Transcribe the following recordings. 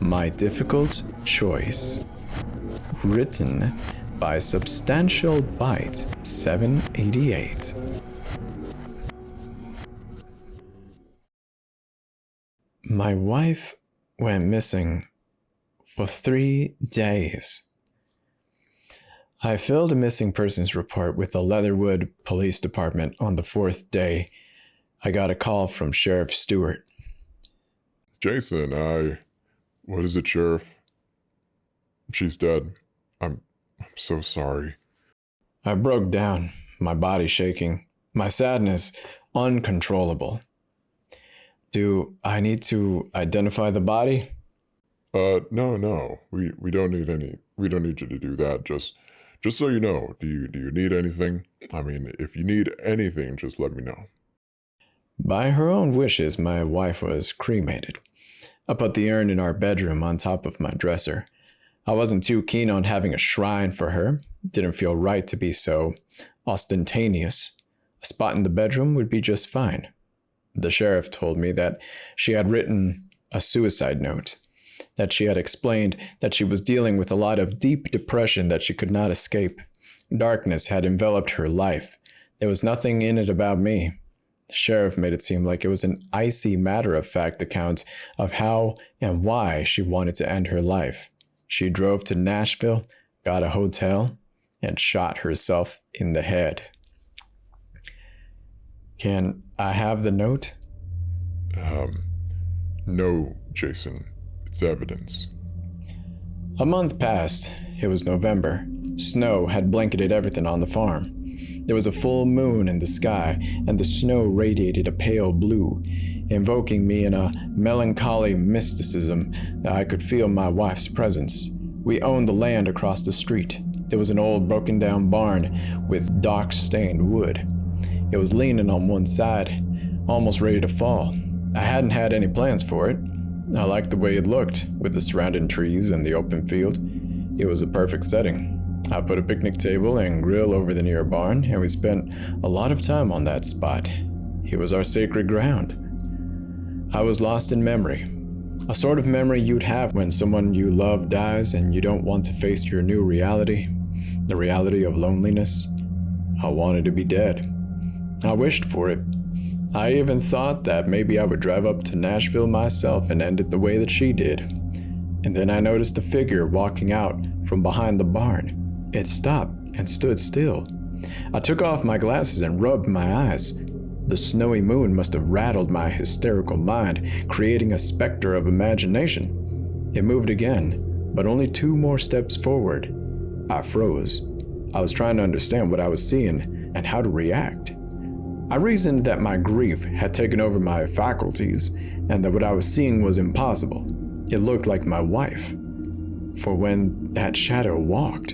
My Difficult Choice. Written by Substantial Byte 788. My wife went missing for 3 days. I filled a missing persons report with the Leatherwood Police Department on the 4th day. I got a call from Sheriff Stewart. Jason, what is it, Sheriff? She's dead. I'm so sorry. I broke down, my body shaking, my sadness uncontrollable. Do I need to identify the body? No. We don't need you to do that. Just so you know, do you need anything? I mean, if you need anything, just let me know. By her own wishes, my wife was cremated. I put the urn in our bedroom on top of my dresser. I wasn't too keen on having a shrine for her. Didn't feel right to be so ostentatious. A spot in the bedroom would be just fine. The sheriff told me that she had written a suicide note, that she had explained that she was dealing with a lot of deep depression that she could not escape. Darkness had enveloped her life. There was nothing in it about me. The sheriff made it seem like it was an icy matter-of-fact account of how and why she wanted to end her life. She drove to Nashville, got a hotel, and shot herself in the head. Can I have the note? No, Jason. It's evidence. A month passed. It was November. Snow had blanketed everything on the farm. There was a full moon in the sky, and the snow radiated a pale blue, invoking me in a melancholy mysticism that I could feel my wife's presence. We owned the land across the street. There was an old broken-down barn with dark-stained wood. It was leaning on one side, almost ready to fall. I hadn't had any plans for it. I liked the way it looked, with the surrounding trees and the open field. It was a perfect setting. I put a picnic table and grill over the near barn, and we spent a lot of time on that spot. It was our sacred ground. I was lost in memory. A sort of memory you'd have when someone you love dies and you don't want to face your new reality, the reality of loneliness. I wanted to be dead. I wished for it. I even thought that maybe I would drive up to Nashville myself and end it the way that she did. And then I noticed a figure walking out from behind the barn. It stopped and stood still. I took off my glasses and rubbed my eyes. The snowy moon must have rattled my hysterical mind, creating a specter of imagination. It moved again, but only 2 more steps forward. I froze. I was trying to understand what I was seeing and how to react. I reasoned that my grief had taken over my faculties and that what I was seeing was impossible. It looked like my wife. For when that shadow walked,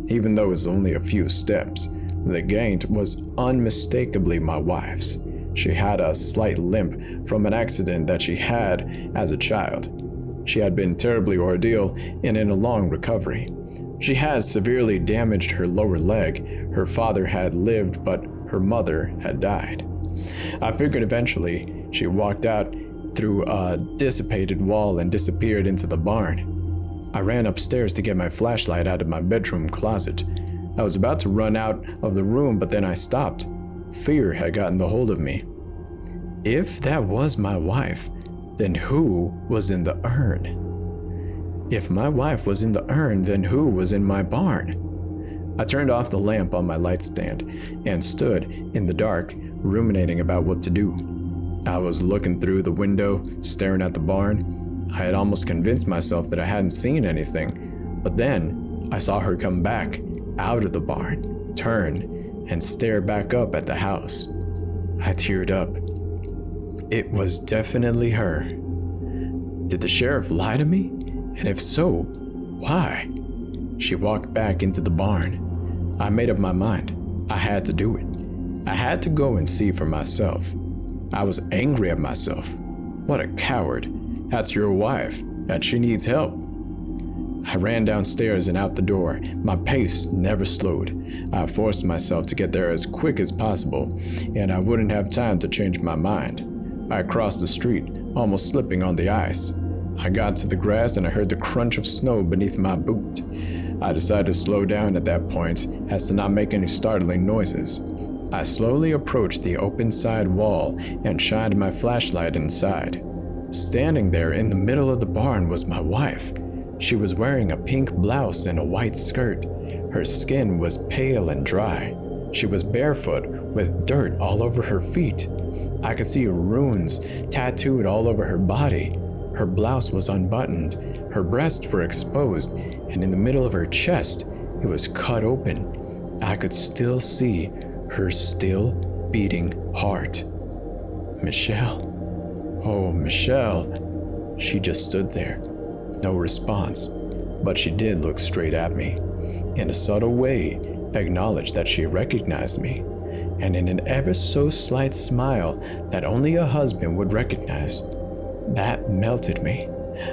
even though it was only a few steps, the gait was unmistakably my wife's. She had a slight limp from an accident that she had as a child. She had been terribly ordeal and in a long recovery. She had severely damaged her lower leg. Her father had lived, but her mother had died. I figured eventually she walked out through a dissipated wall and disappeared into the barn. I ran upstairs to get my flashlight out of my bedroom closet. I was about to run out of the room, but then I stopped. Fear had gotten the hold of me. If that was my wife, then who was in the urn? If my wife was in the urn, then who was in my barn? I turned off the lamp on my light stand and stood in the dark, ruminating about what to do. I was looking through the window, staring at the barn. I had almost convinced myself that I hadn't seen anything, but then I saw her come back out of the barn, turn, and stare back up at the house. I teared up. It was definitely her. Did the sheriff lie to me? And if so, why? She walked back into the barn. I made up my mind. I had to do it. I had to go and see for myself. I was angry at myself. What a coward. That's your wife, and she needs help. I ran downstairs and out the door. My pace never slowed. I forced myself to get there as quick as possible, and I wouldn't have time to change my mind. I crossed the street, almost slipping on the ice. I got to the grass and I heard the crunch of snow beneath my boot. I decided to slow down at that point as to not make any startling noises. I slowly approached the open side wall and shined my flashlight inside. Standing there in the middle of the barn was my wife. She was wearing a pink blouse and a white skirt. Her skin was pale and dry. She was barefoot with dirt all over her feet. I could see runes tattooed all over her body. Her blouse was unbuttoned. Her breasts were exposed, and in the middle of her chest, it was cut open. I could still see her still beating heart. Michelle. Oh, Michelle. She just stood there. No response, but she did look straight at me. In a subtle way, acknowledged that she recognized me, and in an ever so slight smile that only a husband would recognize. That melted me.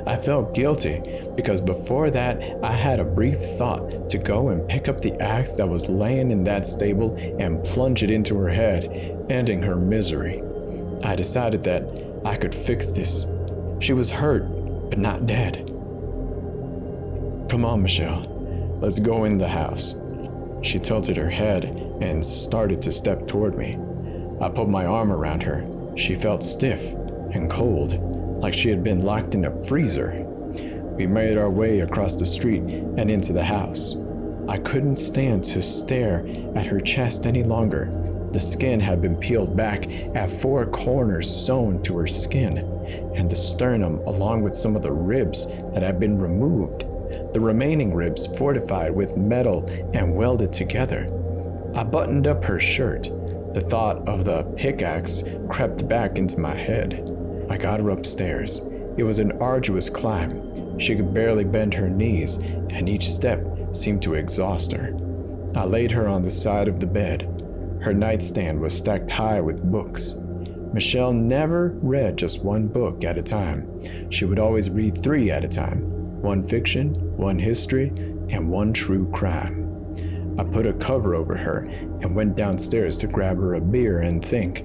I felt guilty because before that, I had a brief thought to go and pick up the axe that was laying in that stable and plunge it into her head, ending her misery. I decided that I could fix this. She was hurt, but not dead. Come on, Michelle. Let's go in the house. She tilted her head and started to step toward me. I put my arm around her. She felt stiff and cold, like she had been locked in a freezer. We made our way across the street and into the house. I couldn't stand to stare at her chest any longer. The skin had been peeled back at 4 corners sewn to her skin, and the sternum along with some of the ribs that had been removed. The remaining ribs fortified with metal and welded together. I buttoned up her shirt. The thought of the pickaxe crept back into my head. I got her upstairs. It was an arduous climb. She could barely bend her knees, and each step seemed to exhaust her. I laid her on the side of the bed. Her nightstand was stacked high with books. Michelle never read just one book at a time. She would always read 3 at a time. 1 fiction, 1 history, and 1 true crime. I put a cover over her and went downstairs to grab her a beer and think.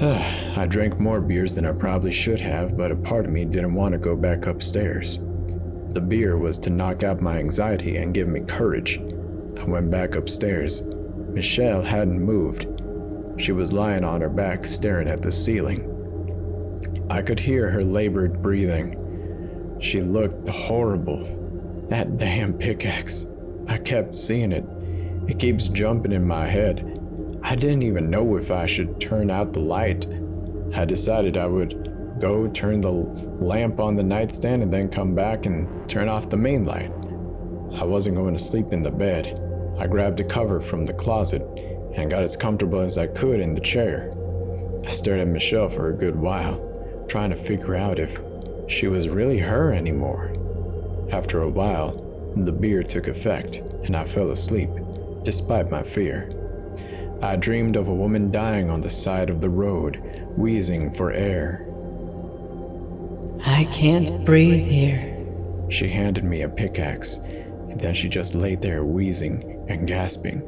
I drank more beers than I probably should have, but a part of me didn't want to go back upstairs. The beer was to knock out my anxiety and give me courage. I went back upstairs. Michelle hadn't moved. She was lying on her back staring at the ceiling. I could hear her labored breathing. She looked horrible. That damn pickaxe. I kept seeing it. It keeps jumping in my head. I didn't even know if I should turn out the light. I decided I would go turn the lamp on the nightstand and then come back and turn off the main light. I wasn't going to sleep in the bed. I grabbed a cover from the closet and got as comfortable as I could in the chair. I stared at Michelle for a good while, trying to figure out if she was really her anymore. After a while, the beer took effect and I fell asleep, despite my fear. I dreamed of a woman dying on the side of the road, wheezing for air. I can't breathe here. She handed me a pickaxe, and then she just lay there wheezing and gasping.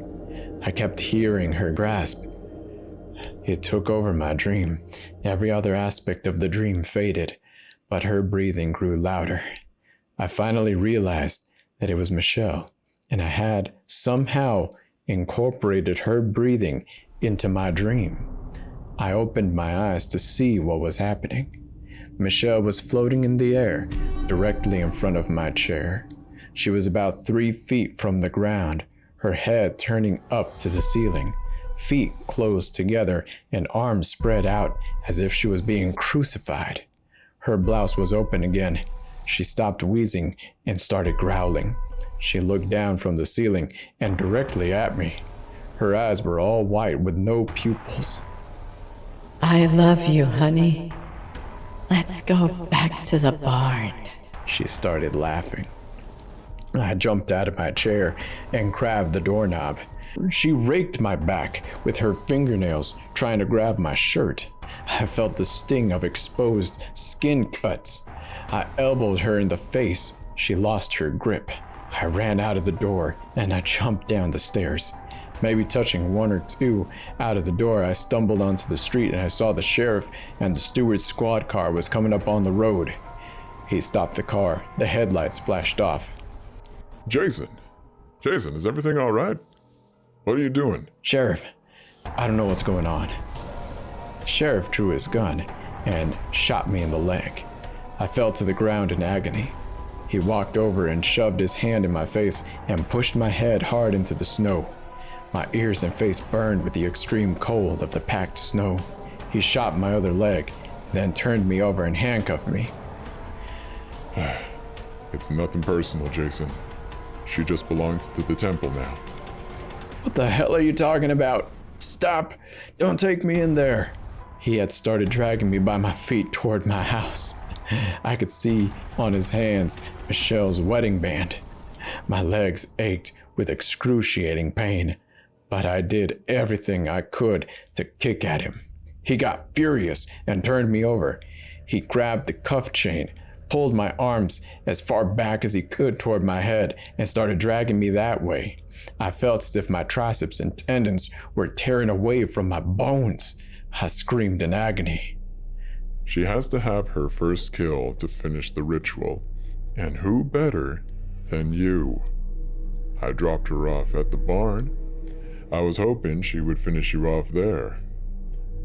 I kept hearing her gasp. It took over my dream. Every other aspect of the dream faded, but her breathing grew louder. I finally realized that it was Michelle, and I had somehow incorporated her breathing into my dream. I opened my eyes to see what was happening. Michelle was floating in the air, directly in front of my chair. She was about 3 feet from the ground, her head turning up to the ceiling, feet closed together and arms spread out as if she was being crucified. Her blouse was open again. She stopped wheezing and started growling. She looked down from the ceiling and directly at me. Her eyes were all white with no pupils. I love you, honey. Let's go back to the barn. She started laughing. I jumped out of my chair and grabbed the doorknob. She raked my back with her fingernails, trying to grab my shirt. I felt the sting of exposed skin cuts. I elbowed her in the face. She lost her grip. I ran out of the door and I jumped down the stairs. Maybe touching one or two out of the door, I stumbled onto the street and I saw the sheriff and the steward's squad car was coming up on the road. He stopped the car. The headlights flashed off. Jason, is everything all right? What are you doing? Sheriff, I don't know what's going on. The sheriff drew his gun and shot me in the leg. I fell to the ground in agony. He walked over and shoved his hand in my face and pushed my head hard into the snow. My ears and face burned with the extreme cold of the packed snow. He shot my other leg, then turned me over and handcuffed me. It's nothing personal, Jason. She just belongs to the temple now. What the hell are you talking about? Stop! Don't take me in there! He had started dragging me by my feet toward my house. I could see on his hands Michelle's wedding band. My legs ached with excruciating pain, but I did everything I could to kick at him. He got furious and turned me over. He grabbed the cuff chain, pulled my arms as far back as he could toward my head, and started dragging me that way. I felt as if my triceps and tendons were tearing away from my bones. I screamed in agony. She has to have her first kill to finish the ritual, and who better than you? I dropped her off at the barn. I was hoping she would finish you off there.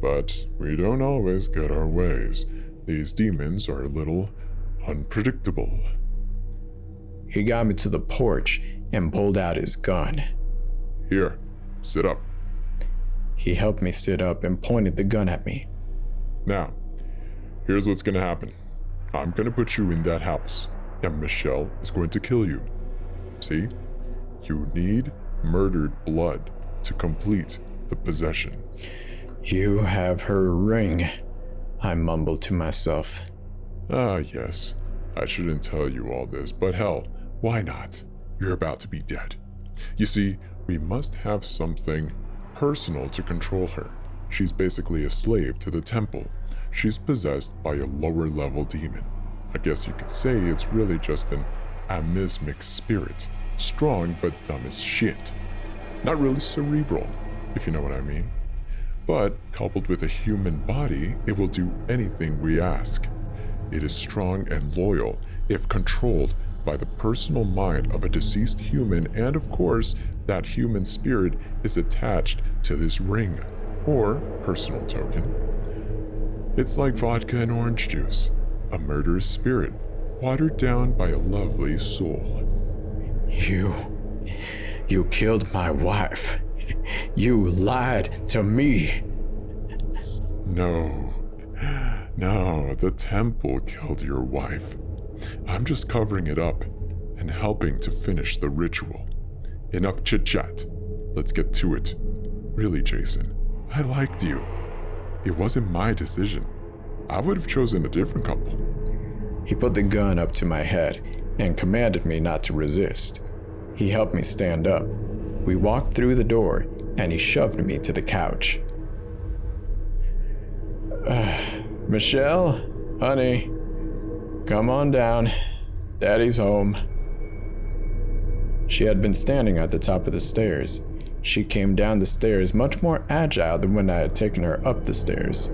But we don't always get our ways. These demons are a little unpredictable. He got me to the porch and pulled out his gun. Here, sit up. He helped me sit up and pointed the gun at me. Now, here's what's gonna happen. I'm gonna put you in that house, and Michelle is going to kill you. See? You need murdered blood to complete the possession. You have her ring, I mumbled to myself. Ah, yes. I shouldn't tell you all this, but hell, why not? You're about to be dead. You see, we must have something personal to control her. She's basically a slave to the temple. She's possessed by a lower level demon. I guess you could say it's really just an amismic spirit. Strong but dumb as shit. Not really cerebral, if you know what I mean. But coupled with a human body, it will do anything we ask. It is strong and loyal if controlled by the personal mind of a deceased human, and of course, that human spirit is attached to this ring, or personal token. It's like vodka and orange juice, a murderous spirit, watered down by a lovely soul. You killed my wife. You lied to me. No, the temple killed your wife. I'm just covering it up and helping to finish the ritual. Enough chit-chat. Let's get to it. Really, Jason, I liked you. It wasn't my decision. I would have chosen a different couple. He put the gun up to my head and commanded me not to resist. He helped me stand up. We walked through the door and he shoved me to the couch. Michelle, honey, come on down. Daddy's home. She had been standing at the top of the stairs. She came down the stairs much more agile than when I had taken her up the stairs.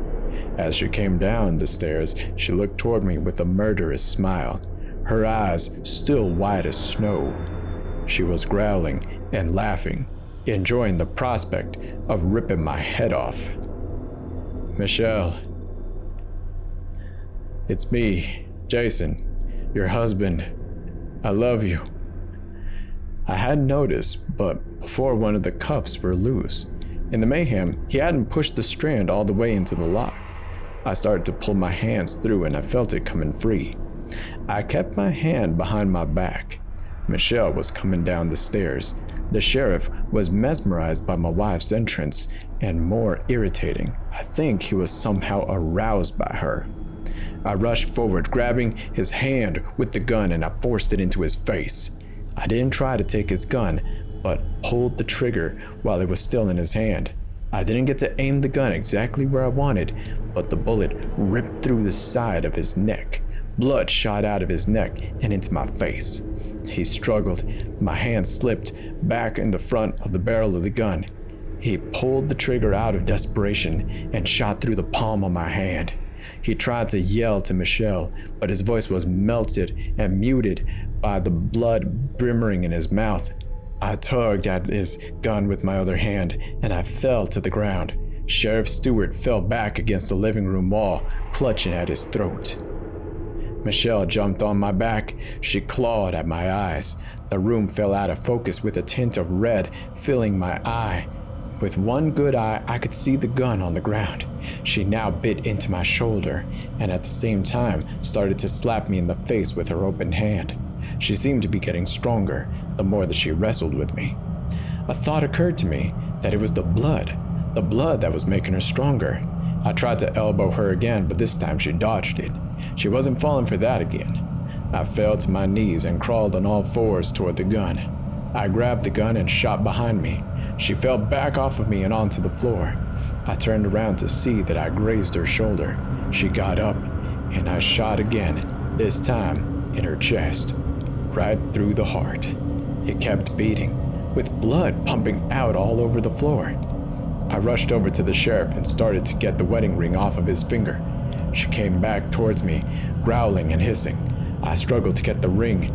As she came down the stairs, she looked toward me with a murderous smile, her eyes still white as snow. She was growling and laughing, enjoying the prospect of ripping my head off. Michelle, it's me, Jason, your husband. I love you. I hadn't noticed, but before one of the cuffs were loose. In the mayhem, he hadn't pushed the strand all the way into the lock. I started to pull my hands through and I felt it coming free. I kept my hand behind my back. Michelle was coming down the stairs. The sheriff was mesmerized by my wife's entrance and more irritating. I think he was somehow aroused by her. I rushed forward, grabbing his hand with the gun, and I forced it into his face. I didn't try to take his gun, but pulled the trigger while it was still in his hand. I didn't get to aim the gun exactly where I wanted, but the bullet ripped through the side of his neck, Blood shot out of his neck and into my face. He struggled. My hand slipped back in the front of the barrel of the gun. He pulled the trigger out of desperation and shot through the palm of my hand. He tried to yell to Michelle, but his voice was melted and muted by the blood brimming in his mouth. I tugged at his gun with my other hand, and I fell to the ground. Sheriff Stewart fell back against the living room wall, clutching at his throat. Michelle jumped on my back. She clawed at my eyes. The room fell out of focus with a tint of red filling my eye. With one good eye, I could see the gun on the ground. She now bit into my shoulder, and at the same time started to slap me in the face with her open hand. She seemed to be getting stronger the more that she wrestled with me. A thought occurred to me that it was the blood that was making her stronger. I tried to elbow her again, but this time she dodged it. She wasn't falling for that again. I fell to my knees and crawled on all fours toward the gun. I grabbed the gun and shot behind me. She fell back off of me and onto the floor. I turned around to see that I grazed her shoulder. She got up, and I shot again, this time in her chest, right through the heart. It kept beating, with blood pumping out all over the floor. I rushed over to the sheriff and started to get the wedding ring off of his finger. She came back towards me, growling and hissing. I struggled to get the ring.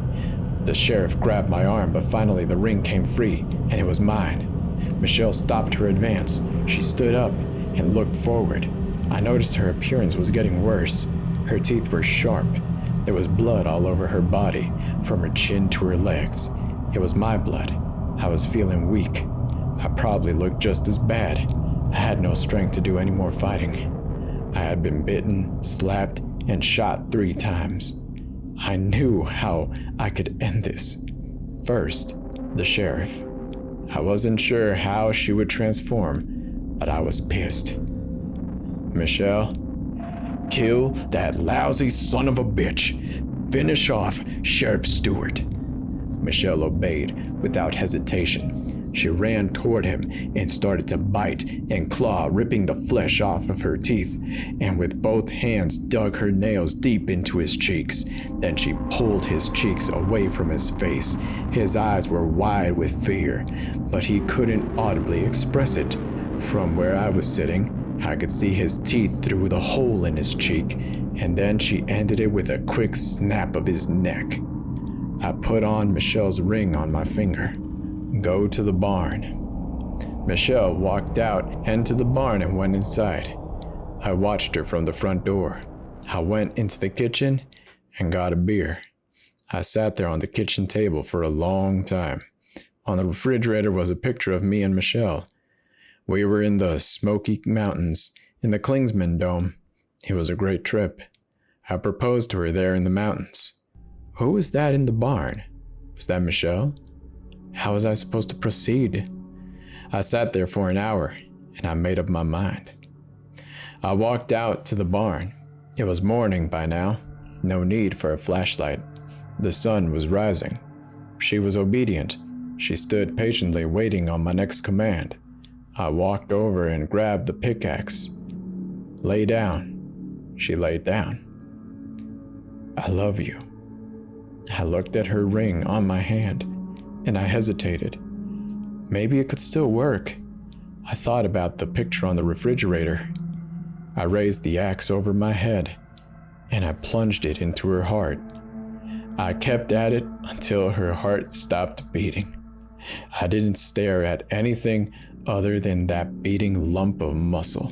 The sheriff grabbed my arm, but finally the ring came free, and it was mine. Michelle stopped her advance. She stood up and looked forward. I noticed her appearance was getting worse. Her teeth were sharp. There was blood all over her body, from her chin to her legs. It was my blood. I was feeling weak. I probably looked just as bad. I had no strength to do any more fighting. I had been bitten, slapped, and shot 3 times. I knew how I could end this. First, the sheriff. I wasn't sure how she would transform, but I was pissed. Michelle, kill that lousy son of a bitch. Finish off Sheriff Stewart. Michelle obeyed without hesitation. She ran toward him and started to bite and claw, ripping the flesh off of her teeth, and with both hands dug her nails deep into his cheeks. Then she pulled his cheeks away from his face. His eyes were wide with fear, but he couldn't audibly express it. From where I was sitting, I could see his teeth through the hole in his cheek, and then she ended it with a quick snap of his neck. I put on Michelle's ring on my finger. Go to the barn. Michelle walked out into the barn and went inside. I watched her from the front door. I went into the kitchen and got a beer. I sat there on the kitchen table for a long time. On the refrigerator was a picture of me and Michelle. We were in the Smoky Mountains in the Klingsman Dome. It was a great trip. I proposed to her there in the mountains. Who was that in the barn? Was that Michelle? How was I supposed to proceed? I sat there for an hour, and I made up my mind. I walked out to the barn. It was morning by now. No need for a flashlight. The sun was rising. She was obedient. She stood patiently waiting on my next command. I walked over and grabbed the pickaxe. Lay down. She laid down. I love you. I looked at her ring on my hand, and I hesitated. Maybe it could still work. I thought about the picture on the refrigerator. I raised the axe over my head, and I plunged it into her heart. I kept at it until her heart stopped beating. I didn't stare at anything other than that beating lump of muscle.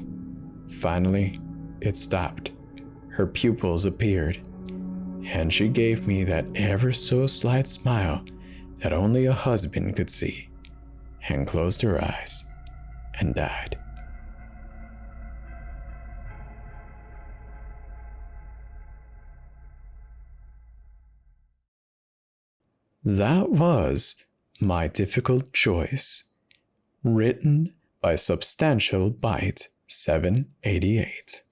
Finally, it stopped. Her pupils appeared, and she gave me that ever so slight smile that only a husband could see, and closed her eyes and died. That was My Difficult Choice, written by Substantial Byte 788.